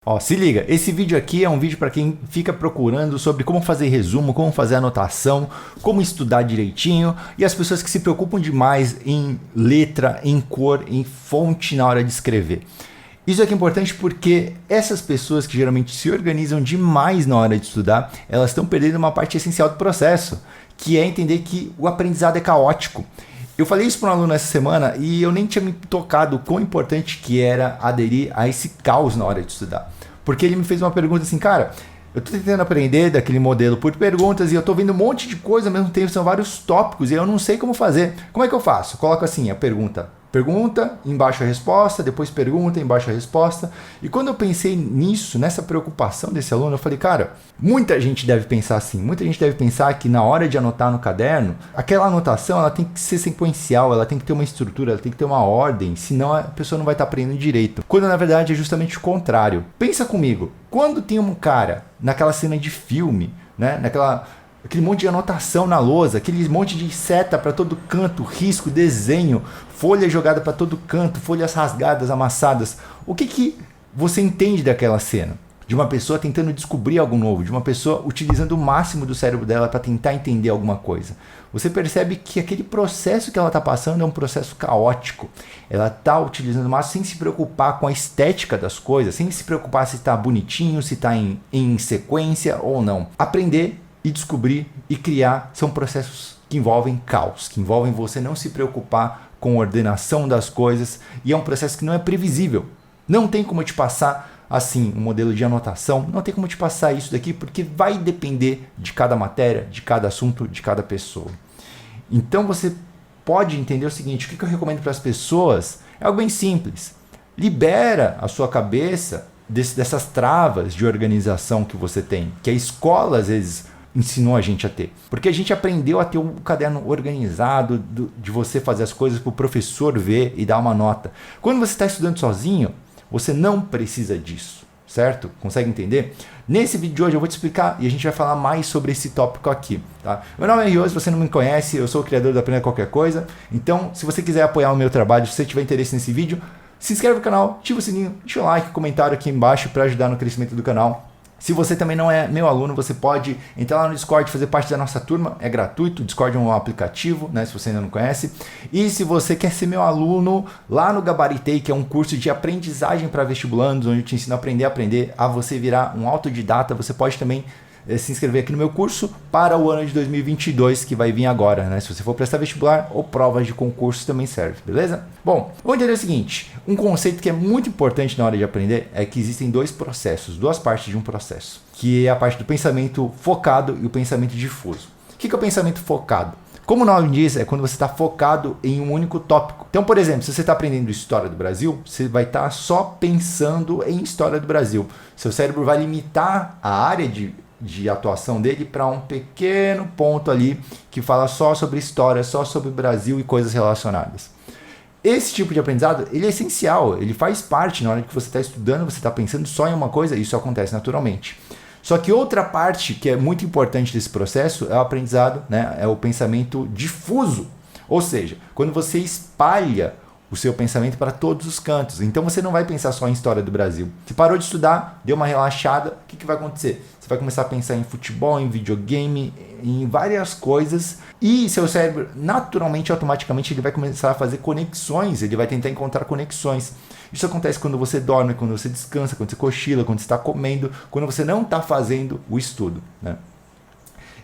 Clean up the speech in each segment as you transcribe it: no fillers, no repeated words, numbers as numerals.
Ó, se liga, esse vídeo aqui é um vídeo para quem fica procurando sobre como fazer resumo, como fazer anotação, como estudar direitinho e as pessoas que se preocupam demais em letra, em cor, em fonte na hora de escrever. Isso aqui é importante porque essas pessoas que geralmente se organizam demais na hora de estudar, elas estão perdendo uma parte essencial do processo, que é entender que o aprendizado é caótico. Eu falei isso para um aluno essa semana e eu nem tinha me tocado o quão importante que era aderir a esse caos na hora de estudar. Porque ele me fez uma pergunta assim, cara, eu estou tentando aprender daquele modelo por perguntas e eu estou vendo um monte de coisa ao mesmo tempo, são vários tópicos e eu não sei como fazer. Como é que eu faço? Coloco assim a pergunta, embaixo a resposta, depois pergunta, embaixo a resposta. E quando eu pensei nisso, nessa preocupação desse aluno, eu falei, cara, muita gente deve pensar assim, muita gente deve pensar que na hora de anotar no caderno, aquela anotação ela tem que ser sequencial, ela tem que ter uma estrutura, ela tem que ter uma ordem, senão a pessoa não vai estar aprendendo direito. Quando na verdade é justamente o contrário. Pensa comigo, quando tem um cara naquela cena de filme, né, aquele monte de anotação na lousa, aquele monte de seta para todo canto, risco, desenho, folha jogada para todo canto, folhas rasgadas, amassadas. O que você entende daquela cena? De uma pessoa tentando descobrir algo novo, de uma pessoa utilizando o máximo do cérebro dela para tentar entender alguma coisa. Você percebe que aquele processo que ela está passando é um processo caótico. Ela está utilizando o máximo sem se preocupar com a estética das coisas, sem se preocupar se está bonitinho, se está em sequência ou não. Aprender e descobrir e criar são processos que envolvem caos, que envolvem você não se preocupar com a ordenação das coisas e é um processo que não é previsível. Não tem como te passar assim um modelo de anotação, não tem como te passar isso daqui porque vai depender de cada matéria, de cada assunto, de cada pessoa. Então você pode entender o seguinte, o que eu recomendo para as pessoas é algo bem simples. Libera a sua cabeça dessas travas de organização que você tem, que a escola às vezes ensinou a gente a ter. Porque a gente aprendeu a ter um caderno organizado, de você fazer as coisas para o professor ver e dar uma nota. Quando você está estudando sozinho, você não precisa disso, certo? Consegue entender? Nesse vídeo de hoje eu vou te explicar e a gente vai falar mais sobre esse tópico aqui, tá? Meu nome é Rio, se você não me conhece, eu sou o criador do Aprenda Qualquer Coisa. Então, se você quiser apoiar o meu trabalho, se você tiver interesse nesse vídeo, se inscreve no canal, ativa o sininho, deixa o like, comentário aqui embaixo para ajudar no crescimento do canal. Se você também não é meu aluno, você pode entrar lá no Discord, fazer parte da nossa turma, é gratuito, o Discord é um aplicativo, né, se você ainda não conhece. E se você quer ser meu aluno, lá no Gabaritei, que é um curso de aprendizagem para vestibulandos, onde eu te ensino a aprender a você virar um autodidata, você pode também se inscrever aqui no meu curso para o ano de 2022 que vai vir agora, né? Se você for prestar vestibular ou provas de concurso também serve, beleza? Bom, vamos entender o seguinte, um conceito que é muito importante na hora de aprender é que existem dois processos, duas partes de um processo, que é a parte do pensamento focado e o pensamento difuso. O que é o pensamento focado? Como o nome diz, é quando você está focado em um único tópico. Então, por exemplo, se você está aprendendo História do Brasil, você vai estar só pensando em História do Brasil. Seu cérebro vai limitar a área de atuação dele para um pequeno ponto ali que fala só sobre história, só sobre o Brasil e coisas relacionadas. Esse tipo de aprendizado, ele é essencial, ele faz parte na hora que você está estudando, você está pensando só em uma coisa, isso acontece naturalmente. Só que outra parte que é muito importante desse processo é o aprendizado, né? É o pensamento difuso, ou seja, quando você espalha o seu pensamento para todos os cantos. Então você não vai pensar só em história do Brasil. Você parou de estudar, deu uma relaxada, o que vai acontecer? Você vai começar a pensar em futebol, em videogame, em várias coisas e seu cérebro naturalmente, automaticamente, ele vai começar a fazer conexões, ele vai tentar encontrar conexões. Isso acontece quando você dorme, quando você descansa, quando você cochila, quando você está comendo, quando você não está fazendo o estudo, né?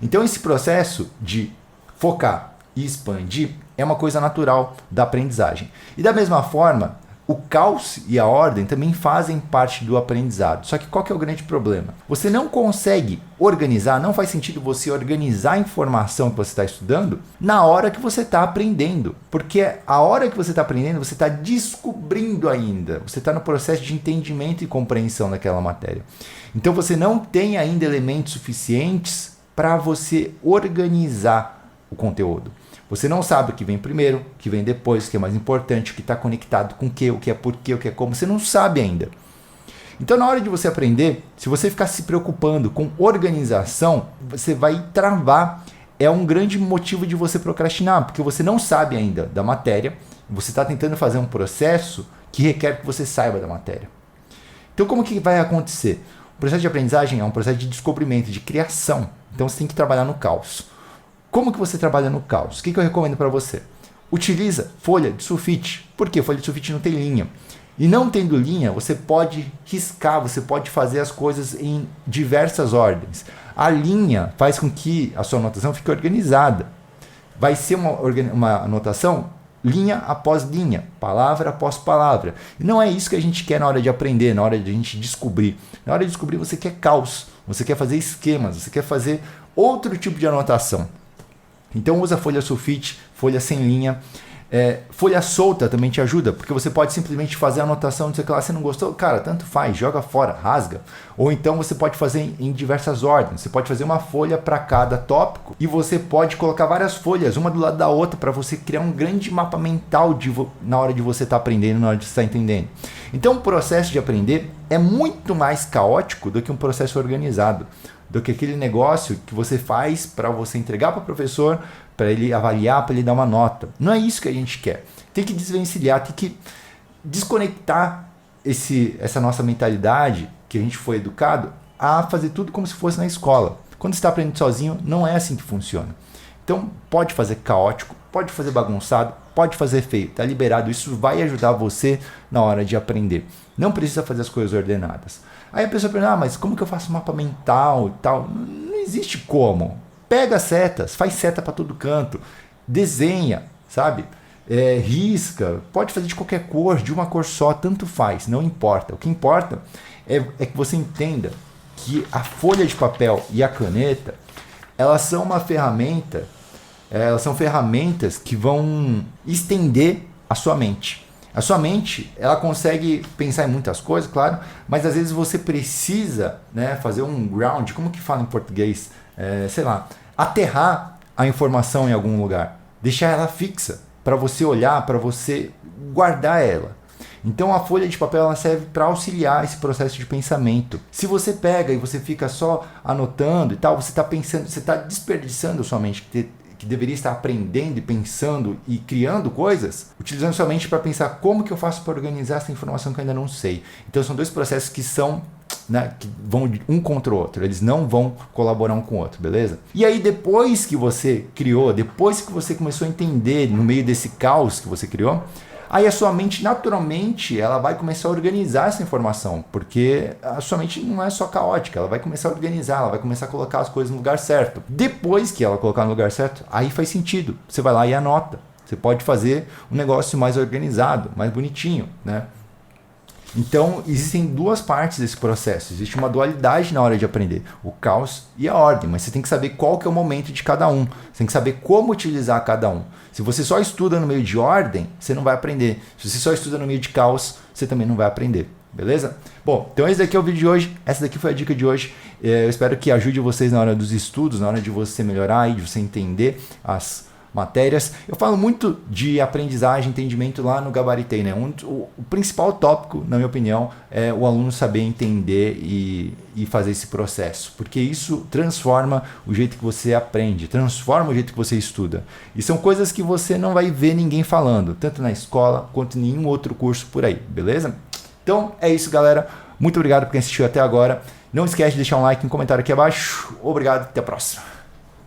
Então esse processo de focar e expandir é uma coisa natural da aprendizagem. E da mesma forma, o caos e a ordem também fazem parte do aprendizado. Só que qual que é o grande problema? Você não consegue organizar, não faz sentido você organizar a informação que você está estudando na hora que você está aprendendo. Porque a hora que você está aprendendo, você está descobrindo ainda. Você está no processo de entendimento e compreensão daquela matéria. Então você não tem ainda elementos suficientes para você organizar o conteúdo. Você não sabe o que vem primeiro, o que vem depois, o que é mais importante, o que está conectado com o que é porquê, o que é como. Você não sabe ainda. Então, na hora de você aprender, se você ficar se preocupando com organização, você vai travar. É um grande motivo de você procrastinar, porque você não sabe ainda da matéria. Você está tentando fazer um processo que requer que você saiba da matéria. Então como que vai acontecer? O processo de aprendizagem é um processo de descobrimento, de criação. Então você tem que trabalhar no caos. Como que você trabalha no caos? O que eu recomendo para você? Utiliza folha de sulfite. Por quê? Folha de sulfite não tem linha. E não tendo linha, você pode riscar, você pode fazer as coisas em diversas ordens. A linha faz com que a sua anotação fique organizada. Vai ser uma anotação linha após linha, palavra após palavra. E não é isso que a gente quer na hora de aprender, na hora de a gente descobrir. Na hora de descobrir você quer caos, você quer fazer esquemas, você quer fazer outro tipo de anotação. Então usa folha sulfite, folha sem linha. Folha solta também te ajuda, porque você pode simplesmente fazer a anotação de você não gostou, cara, tanto faz, joga fora, rasga. Ou então você pode fazer em diversas ordens. Você pode fazer uma folha para cada tópico e você pode colocar várias folhas, uma do lado da outra, para você criar um grande mapa mental na hora de você estar aprendendo, na hora de você estar entendendo. Então o processo de aprender é muito mais caótico do que um processo organizado, do que aquele negócio que você faz para você entregar para o professor, para ele avaliar, para ele dar uma nota. Não é isso que a gente quer. Tem que desvencilhar, tem que desconectar essa nossa mentalidade que a gente foi educado a fazer tudo como se fosse na escola. Quando você está aprendendo sozinho, não é assim que funciona. Então, pode fazer caótico, pode fazer bagunçado, pode fazer feio, está liberado. Isso vai ajudar você na hora de aprender. Não precisa fazer as coisas ordenadas. Aí a pessoa pergunta, mas como que eu faço mapa mental e tal? Não existe como. Pega setas, faz seta para todo canto, desenha, sabe? Risca, pode fazer de qualquer cor, de uma cor só, tanto faz, não importa. O que importa é que você entenda que a folha de papel e a caneta, elas são uma ferramenta, elas são ferramentas que vão estender a sua mente. A sua mente, ela consegue pensar em muitas coisas, claro, mas às vezes você precisa, né, fazer um ground, como que fala em português? Aterrar a informação em algum lugar, deixar ela fixa, para você olhar, para você guardar ela. Então a folha de papel ela serve para auxiliar esse processo de pensamento. Se você pega e você fica só anotando e tal, você está pensando, você está desperdiçando a sua mente, que deveria estar aprendendo e pensando e criando coisas, utilizando sua mente para pensar como que eu faço para organizar essa informação que eu ainda não sei. Então são dois processos que são, né, que vão um contra o outro, eles não vão colaborar um com o outro, beleza? E aí depois que você criou, depois que você começou a entender no meio desse caos que você criou, aí a sua mente naturalmente ela vai começar a organizar essa informação, porque a sua mente não é só caótica, ela vai começar a organizar, ela vai começar a colocar as coisas no lugar certo. Depois que ela colocar no lugar certo, aí faz sentido, você vai lá e anota. Você pode fazer um negócio mais organizado, mais bonitinho, né? Então, existem duas partes desse processo. Existe uma dualidade na hora de aprender, o caos e a ordem, mas você tem que saber qual que é o momento de cada um. Você tem que saber como utilizar cada um. Se você só estuda no meio de ordem, você não vai aprender. Se você só estuda no meio de caos, você também não vai aprender. Beleza? Bom, então esse daqui é o vídeo de hoje. Essa daqui foi a dica de hoje. Eu espero que ajude vocês na hora dos estudos, na hora de você melhorar e de você entender as matérias. Eu falo muito de aprendizagem, entendimento lá no Gabaritei, né? O principal tópico, na minha opinião, é o aluno saber entender e fazer esse processo, porque isso transforma o jeito que você aprende, transforma o jeito que você estuda. E são coisas que você não vai ver ninguém falando, tanto na escola quanto em nenhum outro curso por aí, beleza? Então é isso, galera. Muito obrigado por quem assistiu até agora. Não esquece de deixar um like e um comentário aqui abaixo. Obrigado, até a próxima.